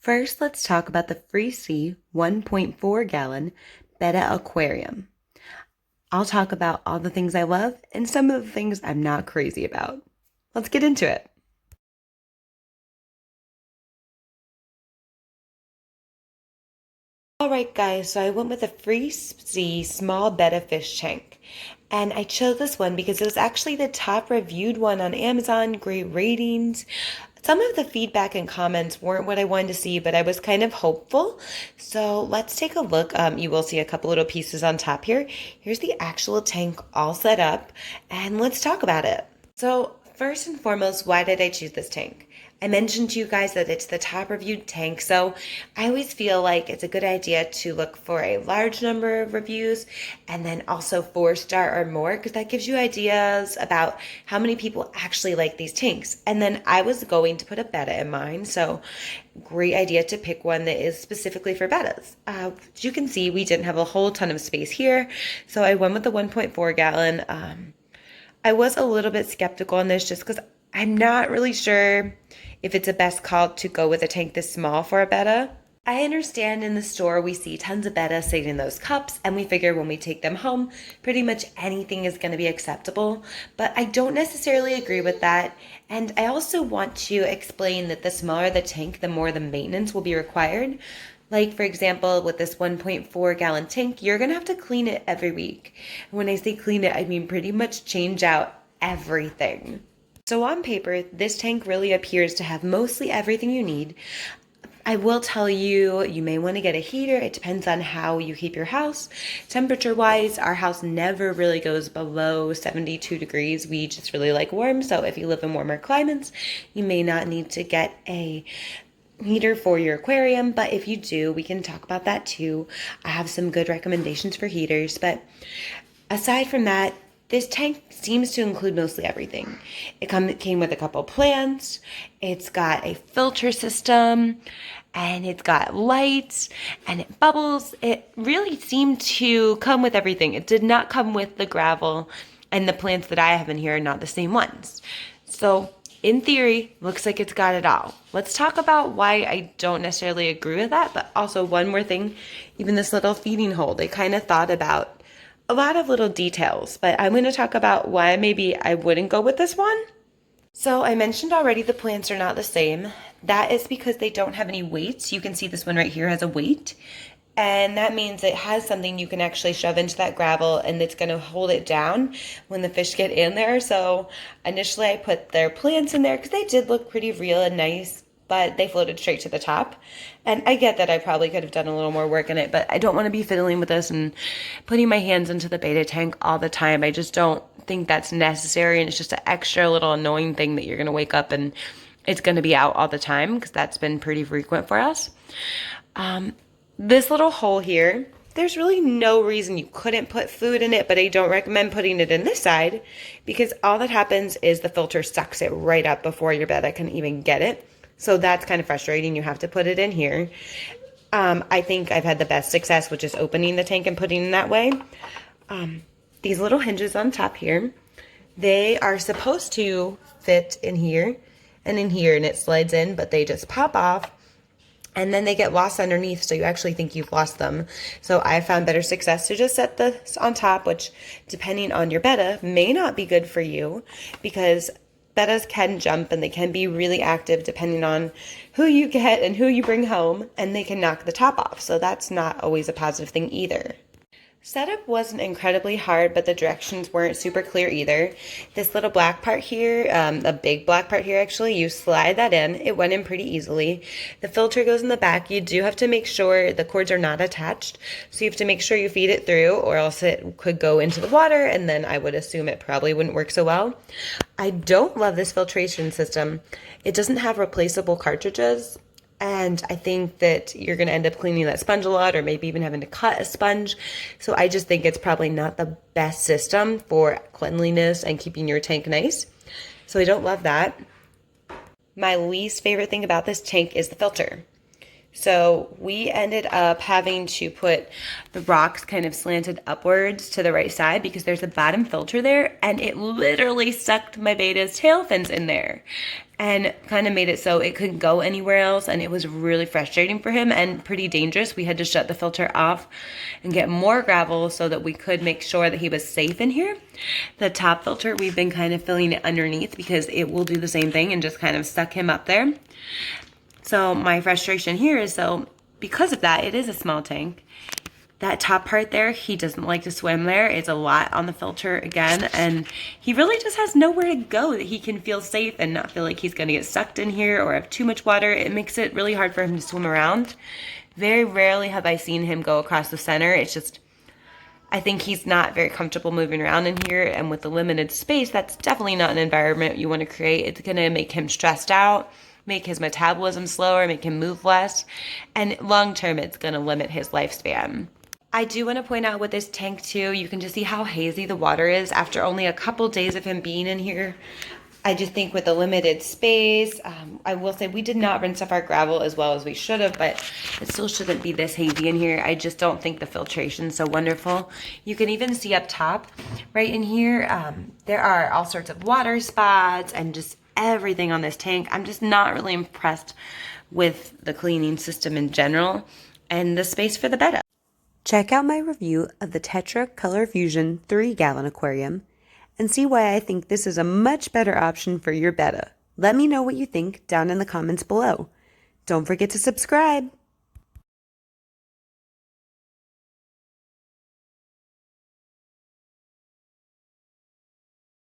First, let's talk about the Freesea 1.4 gallon Betta Aquarium. I'll talk about all the things I love and some of the things I'm not crazy about. Let's get into it. Alright guys, so I went with a Freesea small Betta fish tank. And I chose this one because it was actually the top reviewed one on Amazon, great ratings. Some of the feedback and comments weren't what I wanted to see, but I was kind of hopeful. So let's take a look. You will see a couple little pieces on top here. Here's the actual tank all set up, and let's talk about it. So first and foremost, why did I choose this tank? I mentioned to you guys that it's the top reviewed tank, so I always feel like it's a good idea to look for a large number of reviews and then also 4-star or more, because that gives you ideas about how many people actually like these tanks. And then I was going to put a Betta in mine, so great idea to pick one that is specifically for Bettas. As you can see, we didn't have a whole ton of space here, so I went with the 1.4 gallon. I was a little bit skeptical on this just because I'm not really sure if it's the best call to go with a tank this small for a Betta. I understand in the store we see tons of Bettas sitting in those cups, and we figure when we take them home, pretty much anything is going to be acceptable, but I don't necessarily agree with that. And I also want to explain that the smaller the tank, the more the maintenance will be required. Like, for example, with this 1.4 gallon tank, you're going to have to clean it every week. And when I say clean it, I mean pretty much change out everything. So on paper, this tank really appears to have mostly everything you need. I will tell you, you may want to get a heater. It depends on how you keep your house. Temperature-wise, our house never really goes below 72 degrees. We just really like warm. So if you live in warmer climates, you may not need to get a heater for your aquarium, but if you do, we can talk about that too. I have some good recommendations for heaters, but aside from that, this tank seems to include mostly everything. It came with a couple plants, it's got a filter system, and it's got lights, and it bubbles. It really seemed to come with everything. It did not come with the gravel, and the plants that I have in here are not the same ones. So in theory, looks like it's got it all. Let's talk about why I don't necessarily agree with that, but also one more thing, even this little feeding hole, they kind of thought about a lot of little details, but I'm going to talk about why maybe I wouldn't go with this one. So I mentioned already the plants are not the same. That is because they don't have any weights. You can see this one right here has a weight, and that means it has something you can actually shove into that gravel and it's going to hold it down when the fish get in there. So initially I put their plants in there because they did look pretty real and nice, but they floated straight to the top. And I get that I probably could have done a little more work in it, but I don't want to be fiddling with this and putting my hands into the Betta tank all the time. I just don't think that's necessary, and it's just an extra little annoying thing that you're going to wake up and it's going to be out all the time, because that's been pretty frequent for us. This little hole here, there's really no reason you couldn't put food in it, but I don't recommend putting it in this side because all that happens is the filter sucks it right up before your Betta can even get it. So that's kind of frustrating. You have to put it in here. I think I've had the best success with just opening the tank and putting it that way. These little hinges on top here, they are supposed to fit in here and in here, and it slides in, but they just pop off and then they get lost underneath, so you actually think you've lost them. So I found better success to just set this on top, which depending on your Betta may not be good for you, because Bettas can jump and they can be really active depending on who you get and who you bring home, and they can knock the top off. So that's not always a positive thing either. Setup wasn't incredibly hard, but the directions weren't super clear either. This little black part here, a big black part here actually, you slide that in. It went in pretty easily. The filter goes in the back. You do have to make sure the cords are not attached. So you have to make sure you feed it through, or else it could go into the water, and then I would assume it probably wouldn't work so well. I don't love this filtration system. It doesn't have replaceable cartridges. And I think that you're going to end up cleaning that sponge a lot, or maybe even having to cut a sponge. So I just think it's probably not the best system for cleanliness and keeping your tank nice. So I don't love that. My least favorite thing about this tank is the filter. So we ended up having to put the rocks kind of slanted upwards to the right side because there's a bottom filter there, and it literally sucked my Betta's tail fins in there and kind of made it so it couldn't go anywhere else, and it was really frustrating for him and pretty dangerous. We had to shut the filter off and get more gravel so that we could make sure that he was safe in here. The top filter, we've been kind of filling it underneath because it will do the same thing and just kind of suck him up there. So my frustration here is, so because of that, it is a small tank. That top part there, he doesn't like to swim there. It's a lot on the filter again, and he really just has nowhere to go that he can feel safe and not feel like he's gonna get sucked in here or have too much water. It makes it really hard for him to swim around. Very rarely have I seen him go across the center. It's just, I think he's not very comfortable moving around in here, and with the limited space, that's definitely not an environment you want to create. It's gonna make him stressed out, make his metabolism slower, make him move less, and long term it's going to limit his lifespan. I do want to point out with this tank too, you can just see how hazy the water is after only a couple days of him being in here. I just think with the limited space, I will say we did not rinse off our gravel as well as we should have, but it still shouldn't be this hazy in here. I just don't think the filtration's so wonderful. You can even see up top right in here, there are all sorts of water spots and just everything on this tank. I'm just not really impressed with the cleaning system in general and the space for the Betta. Check out my review of the Tetra Color Fusion 3-gallon aquarium and see why I think this is a much better option for your Betta. Let me know what you think down in the comments below. Don't forget to subscribe.